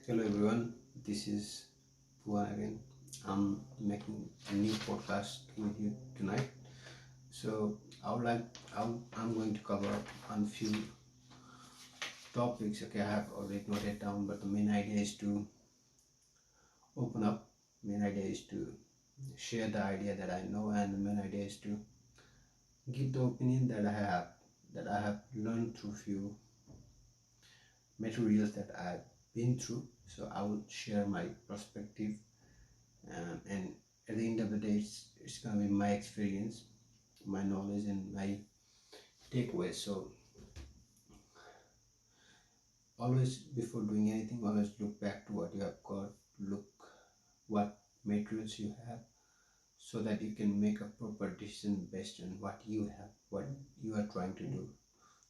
Hello everyone, this is Bhuwan again. I'm making a new podcast with you tonight. So I'm going to cover on few topics. Okay, I have already noted down, but the main idea is to open up. Main idea is to share the idea that I know, and the main idea is to give the opinion that I have learned through few materials that I've been through. So I will share my perspective, and at the end of the day, it's gonna be my experience, my knowledge, and my takeaways. So always, before doing anything, always look back to what you have got, look what materials you have, so that you can make a proper decision based on what you have, what you are trying to do.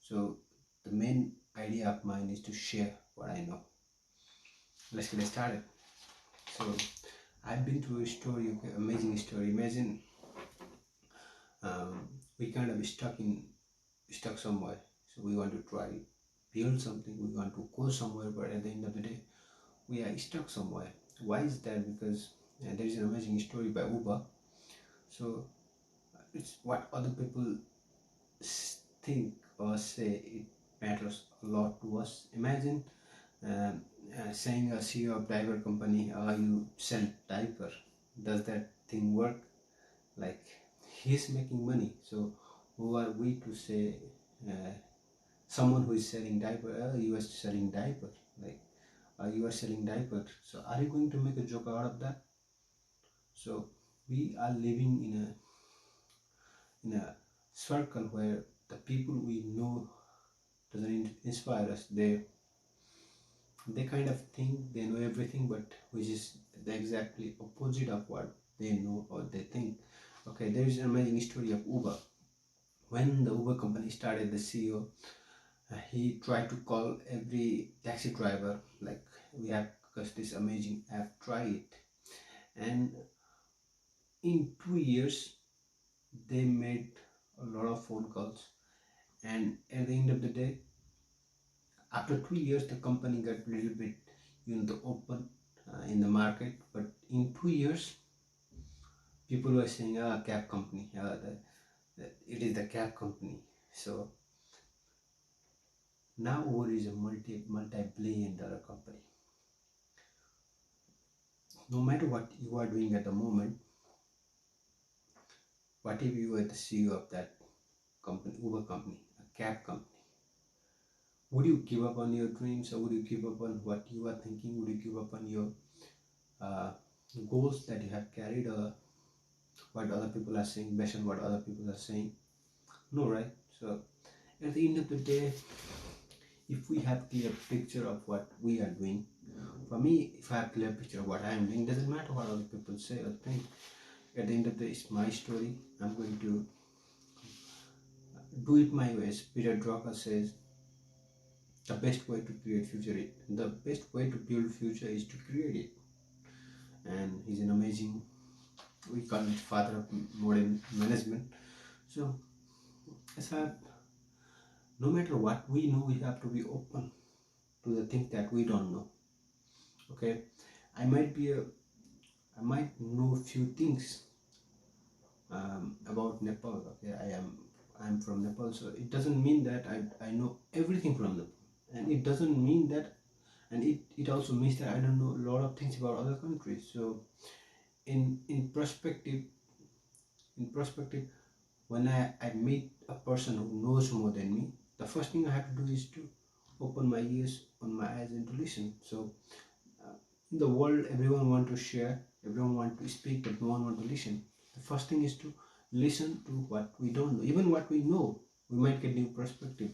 So the main idea of mine is to share what I know. Let's get started. So I've been through a story, okay, amazing story. Imagine we kind of stuck somewhere. So we want to try build something, we want to go somewhere, but at the end of the day, we are stuck somewhere. Why is that? Because there is an amazing story by Uber. So it's what other people think or say, it matters a lot to us. Imagine saying a CEO of diaper company, you sell diaper. Does that thing work? Like, he's making money. So who are we to say someone who is selling diaper, you are selling diaper, like you are selling diaper, so are you going to make a joke out of that? So we are living in a circle where the people we know doesn't inspire us. They kind of think they know everything, but which is the exactly opposite of what they know or they think. Okay, there is an amazing story of Uber. When the Uber company started, the CEO, he tried to call every taxi driver, like, we have because this amazing app, try it. And in 2 years they made a lot of phone calls, and at the end of the day, after 2 years, the company got a little bit, the open in the market. But in 2 years, people were saying, cab company, it is the cab company. So now Uber is a multi-billion dollar company. No matter what you are doing at the moment, what if you were the CEO of that company, Uber company, a cab company? Would you give up on your dreams, or would you give up on what you are thinking? Would you give up on your uh, goals that you have carried, or what other people are saying, based on what other people are saying? No, right? So at the end of the day, if we have clear picture of what we are doing, for me, if I have clear picture of what I am doing, doesn't matter what other people say or think. At the end of the day, it's my story. I'm going to do it my way. As Peter Drucker says, the best way to create future, the best way to build future is to create it. And he's an amazing, we call it father of modern management. So as I, no matter what we know, we have to be open to the things that we don't know. Okay, I might know few things about Nepal. Okay, I'm from Nepal, so it doesn't mean that I know everything from Nepal, and it doesn't mean that, and it also means that I don't know a lot of things about other countries. So in perspective, when I meet a person who knows more than me, the first thing I have to do is to open my ears, open my eyes, and to listen. So in the world, everyone want to share, everyone want to speak, but no one want to listen. The first thing is to listen to what we don't know. Even what we know, we might get new perspective,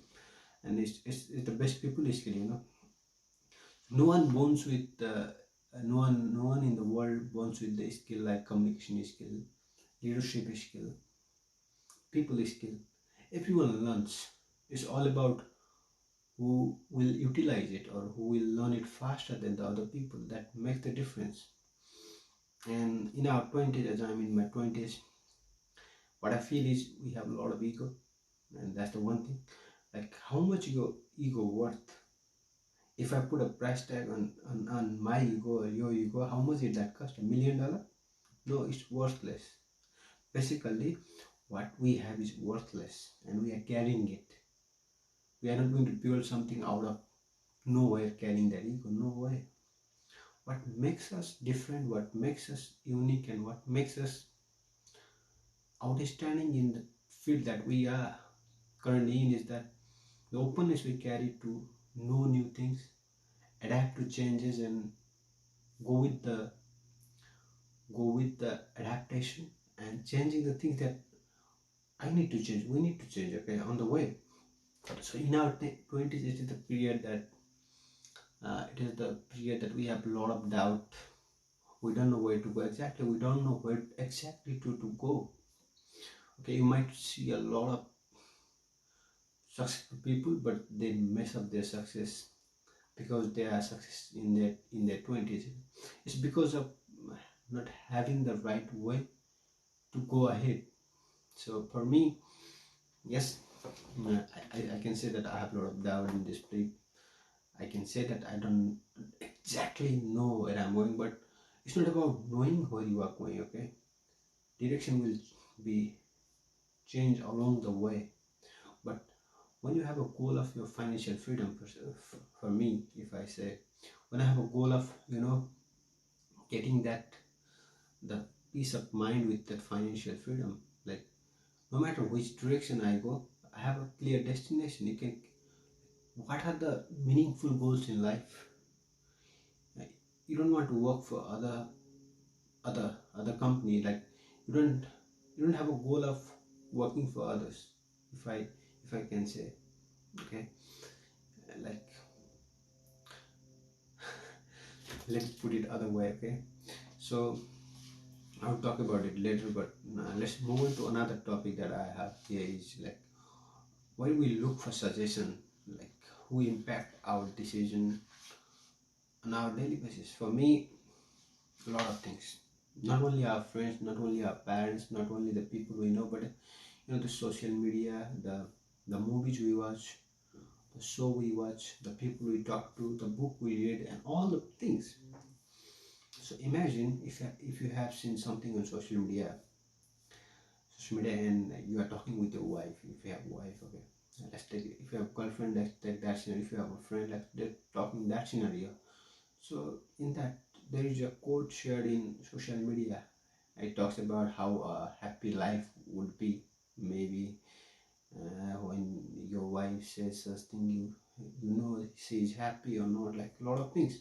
and it's the best people skill. No one borns with no one in the world borns with the skill like communication skill, leadership skill, people skill. Everyone learns. It's all about who will utilize it or who will learn it faster than the other people. That makes the difference. And in our 20s, as I'm in my 20s, what I feel is we have a lot of ego, and that's the one thing. Like, how much your ego worth? if I put a price tag on my ego or your ego, how much did that cost? $1 million? No, it's worthless. Basically, what we have is worthless and we are carrying it. We are not going to build something out of nowhere carrying that ego. No way. What makes us different, what makes us unique, and what makes us outstanding in the field that we are currently in is that the openness we carry to know new things, adapt to changes, and go with the adaptation and changing the things that I need to change. We need to change. Okay, on the way. So in our 20s, it is the period that we have a lot of doubt. We don't know where to go exactly. We don't know where exactly to go. Okay, you might see a lot of successful people, but they mess up their success because they are success in their 20s. It's because of not having the right way to go ahead. So for me, yes, I can say that I have a lot of doubt in this play. I can say that I don't exactly know where I'm going, but it's not about knowing where you are going. Okay, direction will be changed along the way. But when you have a goal of your financial freedom, for me, if I say, when I have a goal of getting that the peace of mind with that financial freedom, like no matter which direction I go, I have a clear destination. You can, what are the meaningful goals in life? You don't want to work for other company. Like you don't have a goal of working for others. If I can say, okay, like let me put it other way. Okay, so I'll talk about it later, but let's move on to another topic that I have here is like why we look for suggestion, like who impact our decision on our daily basis. For me, a lot of things. Not only our friends, not only our parents, not only the people we know, but the social media, the movies we watch, the show we watch, the people we talk to, the book we read, and all the things. So imagine if you have seen something on social media and you are talking with your wife. If you have a wife, okay, let's take it. If you have a girlfriend, let's take that scenario. If you have a friend, let's take talking that scenario. So in that, there is a quote shared in social media. It talks about how a happy life would be. Maybe when your wife says something, you know she is happy or not. Like a lot of things.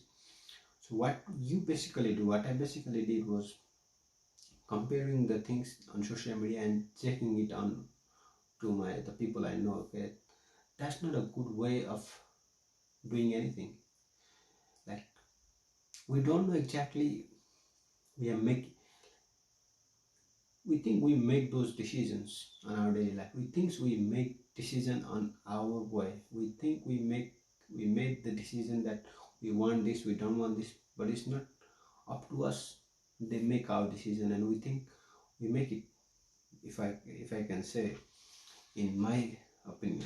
So what you basically do, what I basically did was comparing the things on social media and checking it on to the people I know. Okay, that's not a good way of doing anything. Like we don't know exactly we are making. We think we make those decisions on our daily life. We think we make decision on our way. We think we made the decision that we want this, we don't want this, but it's not up to us. They make our decision, and we think we make it. If I can say, in my opinion.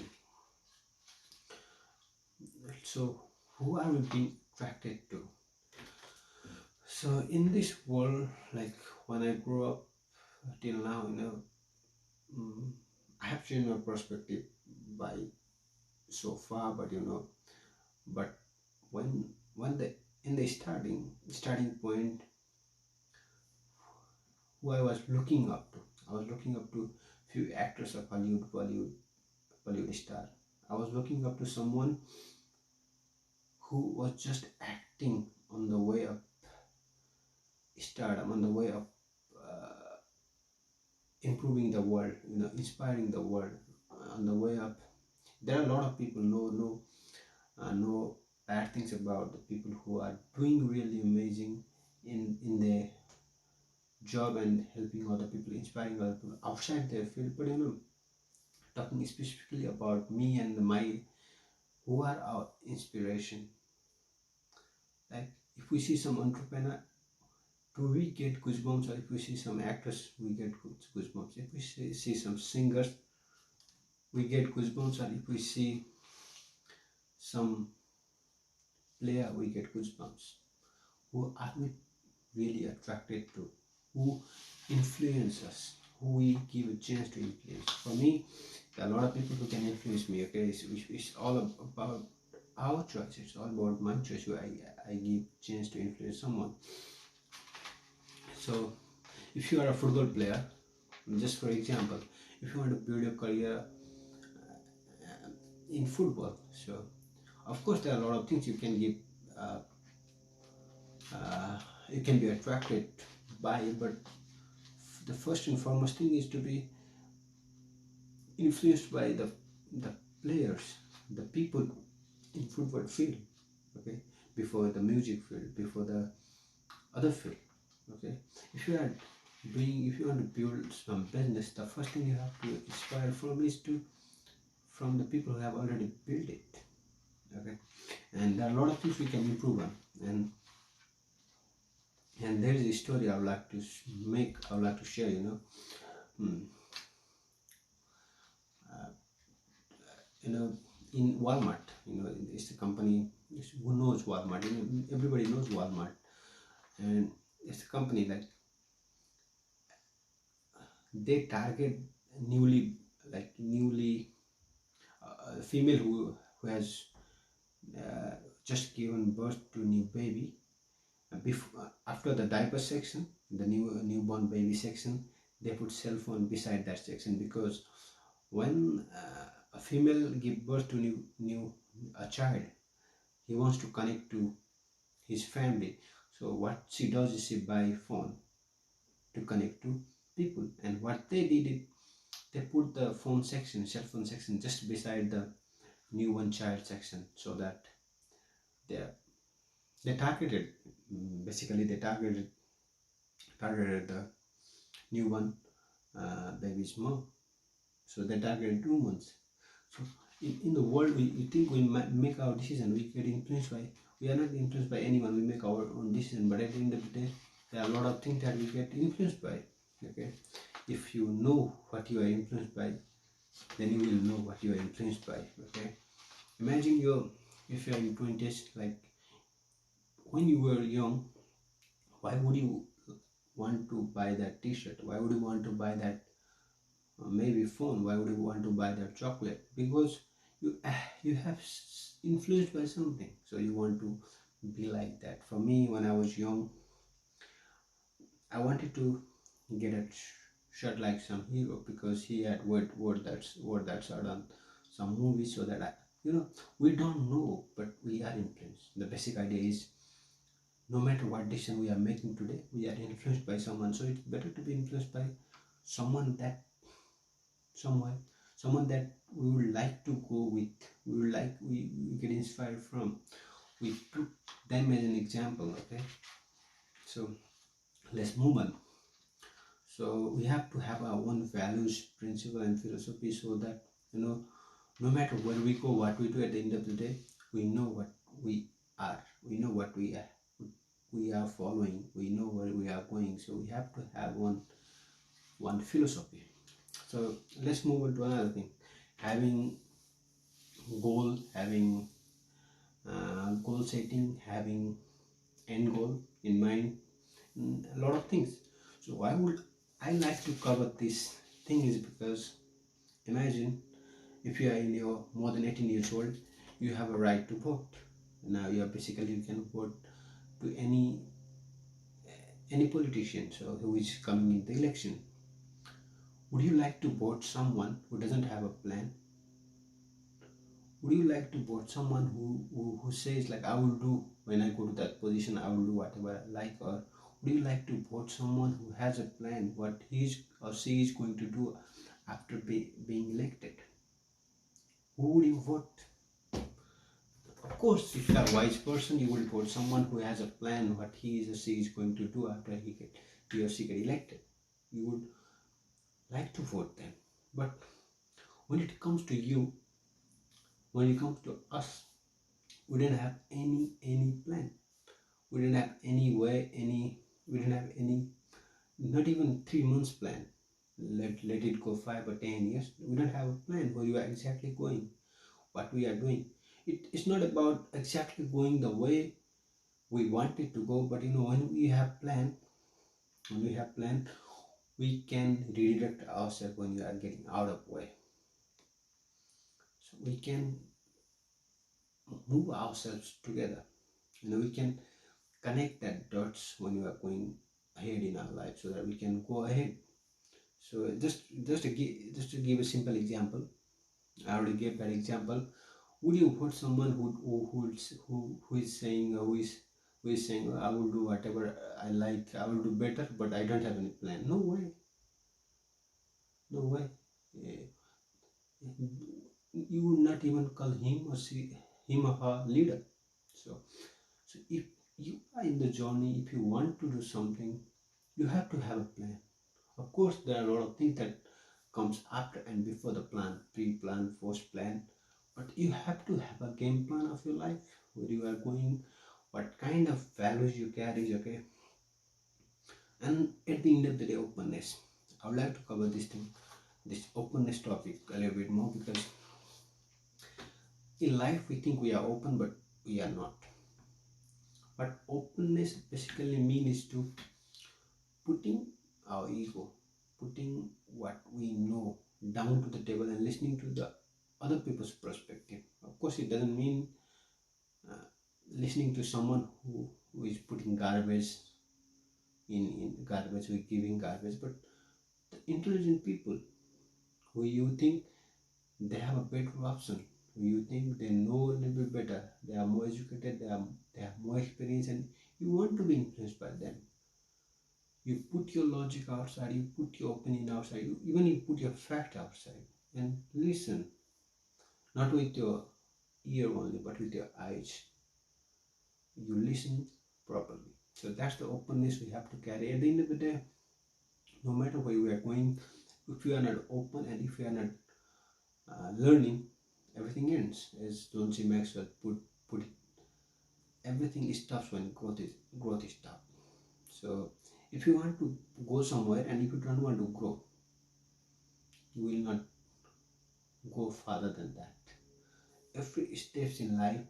So who are we being attracted to? So in this world, like when I grew up till now, I have changed my perspective by so far, but but when the in the starting point, who I was looking up to, I was looking up to few actors of Bollywood star. I was looking up to someone who was just acting on the way of stardom, on the way of uh, improving the world, inspiring the world, on the way up. There are a lot of people know bad things about the people who are doing really amazing in their job and helping other people, inspiring other people outside their field. But talking specifically about me and my who are our inspiration. Like if we see some entrepreneur, do we get goosebumps? Or if we see some actors, we get goosebumps. If we see some singers, we get goosebumps. Or if we see some player we get goosebumps? Who are we really attracted to? Who influence us? Who we give a chance to influence? For me, there are a lot of people who can influence me. Okay, it's all about our choice. It's all about my choice. Where I give chance to influence someone. So, if you are a football player, just for example, if you want to build your career in football, so of course there are a lot of things you can give. Uh, you can be attracted by, but the first and foremost thing is to be influenced by the players, the people in football field, okay, before the music field, before the other field, okay. If you are if you want to build some business, the first thing you have to inspire from is to from the people who have already built it, okay. And there are a lot of things we can improve on, and there is a story I would like to I would like to share, Hmm. you know in Walmart, it's a company. Who knows Walmart? Everybody knows Walmart. And it's a company like they target newly newly female who has uh, just given birth to new baby. Before After the diaper section, the newborn baby section, they put cell phone beside that section, because when a female give birth to new a child, he wants to connect to his family. So what she does is she buy phone to connect to people. And what they did is they put the cell phone section just beside the newborn child section, so that they they targeted basically they targeted the newborn baby's mom. So they targeted humans. So in the world, we think we make our decision, we get influenced by. We are not influenced by anyone. We make our own decision, but at the end of the day, there are a lot of things that we get influenced by. Okay, if you know what you are influenced by, then you will know what you are influenced by. Okay, imagine if you are in 20s, like when you were young, why would you want to buy that T-shirt? Why would you want to buy that maybe phone? Why would you want to buy that chocolate? Because you have influenced by something, so you want to be like that. For me, when I was young, I wanted to get a shirt like some hero, because he had wore that shirt on some movies. So that we don't know, but we are influenced. The basic idea is, no matter what decision we are making today, we are influenced by someone. So it's better to be influenced by someone that someone someone that we would like to go with, we get inspired from. We took them as an example, okay. So let's move on. So we have to have our own values, principle, and philosophy, so that no matter where we go, what we do, at the end of the day, we know what we are. We know what we are following. We know where we are going. So we have to have one philosophy. So let's move on to another thing. Having having goal setting, having end goal in mind, a lot of things. So why would I like to cover this thing is because imagine if you are in your more than 18 years old, you have a right to vote. Now you can vote to any politician, so who is coming in the election. Would you like to vote someone who doesn't have a plan? Would you like to vote someone who says, like, I will do, when I go to that position, I will do whatever I like? Or would you like to vote someone who has a plan, what he or she is going to do after being elected? Who would you vote? Of course, if you are a wise person, you will vote someone who has a plan, what he or she is going to do after he or she get elected. You would like to vote them. But when it comes to you, when it comes to us, we didn't have any plan. We didn't have any way, we didn't have any, not even 3 months plan. Let it go 5 or 10 years. We don't have a plan where you are exactly going, what we are doing. It's not about exactly going the way we want it to go, but when we have plan, we can redirect ourselves when we are getting out of way. So we can move ourselves together. We can connect that dots when we are going ahead in our life, so that we can go ahead. So just to give a simple example, I already gave that example. Would you put someone who is saying who is saying, "Oh, I will do whatever I like, I will do better, but I don't have any plan"? No way, no way. Eh, You would not even call him or her leader. So, if you are in the journey, if you want to do something, you have to have a plan. Of course, there are a lot of things that comes after and before the plan, pre-plan, post-plan, but you have to have a game plan of your life, where you are going, what kind of values you carry, okay? And at the end of the day, openness. I would like to cover this openness topic a little bit more, because in life we think we are open, but we are not. What openness basically means is to putting our ego, putting what we know down to the table and listening to the other people's perspective. Of course, it doesn't mean uh, listening to someone who is putting garbage in garbage, who is giving garbage, but the intelligent people who you think they have a better option, who you think they know a little bit better, they are more educated, they have more experience, and you want to be influenced by them. You put your logic outside, you put your opinion outside, you put your fact outside, and listen, not with your ear only, but with your eyes. You listen properly. So that's the openness we have to carry. At the end of the day, no matter where we are going, if we are not open and if we are not learning, everything ends. As John C. Maxwell put it, everything stops when growth is stopped. So if you want to go somewhere and if you don't want to grow, you will not go farther than that. Every steps in life,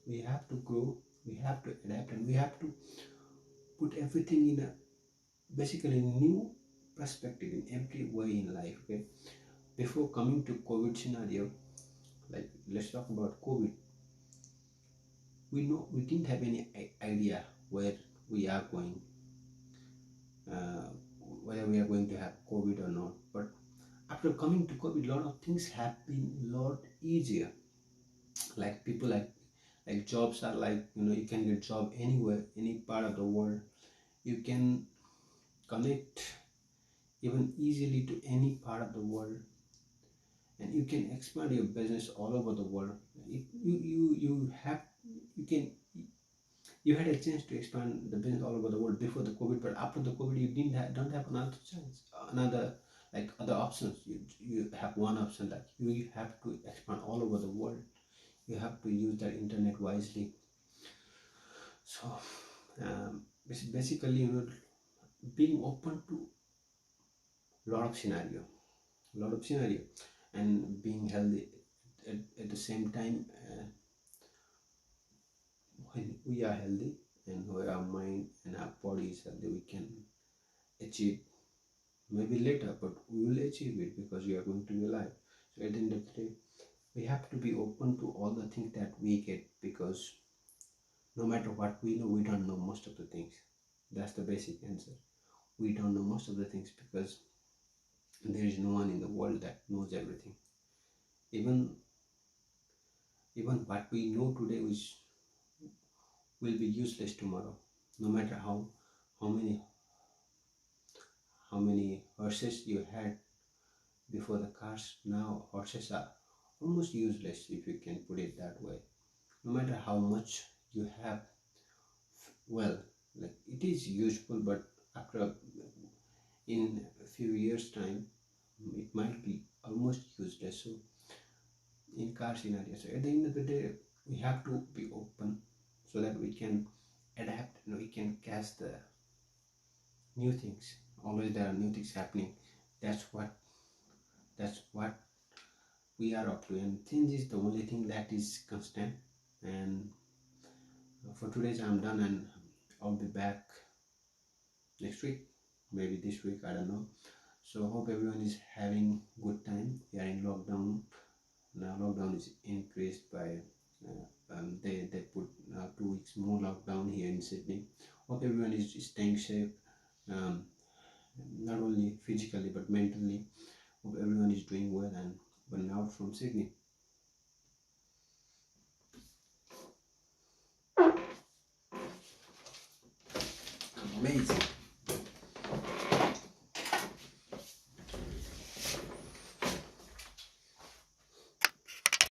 we have to grow, we have to adapt, and we have to put everything in a basically new perspective in every way in life. Okay, before coming to COVID scenario, like let's talk about COVID. We didn't have any idea where we are going, uh, whether we are going to have COVID or not. But after coming to COVID, a lot of things have been a lot easier. Like people like jobs are like, you can get job anywhere, any part of the world. You can connect even easily to any part of the world, and you can expand your business all over the world. You had a chance to expand the business all over the world before the COVID, but after the COVID, you don't have another chance, another like other options. You have one option, like you have to expand all over the world. You have to use that internet wisely. So basically, being open to lot of scenario, and being healthy at the same time. When we are healthy and when our mind and our body is healthy, we can achieve, maybe later, but we will achieve it because we are going to be alive. So at the end of the day, we have to be open to all the things that we get, because no matter what we know, we don't know most of the things. That's the basic answer. We don't know most of the things because there is no one in the world that knows everything. Even what we know today will be useless tomorrow. No matter how many horses you had before the cars, now horses are almost useless, if you can put it that way. No matter how much you have, well, like it is useful, but after in a few years time, it might be almost useless. So in car scenario, so at the end of the day, we have to be open so that we can adapt and we can catch the new things. Always there are new things happening. That's what we are up to, and change is the only thing that is constant. And for today's I'm done, and I'll be back next week, maybe this week, I don't know. So hope everyone is having good time. We are in lockdown now. Lockdown is increased by they put 2 weeks more lockdown here in Sydney. Hope everyone is staying safe, um, not only physically but mentally. Hope everyone is doing well, and but now from Sydney.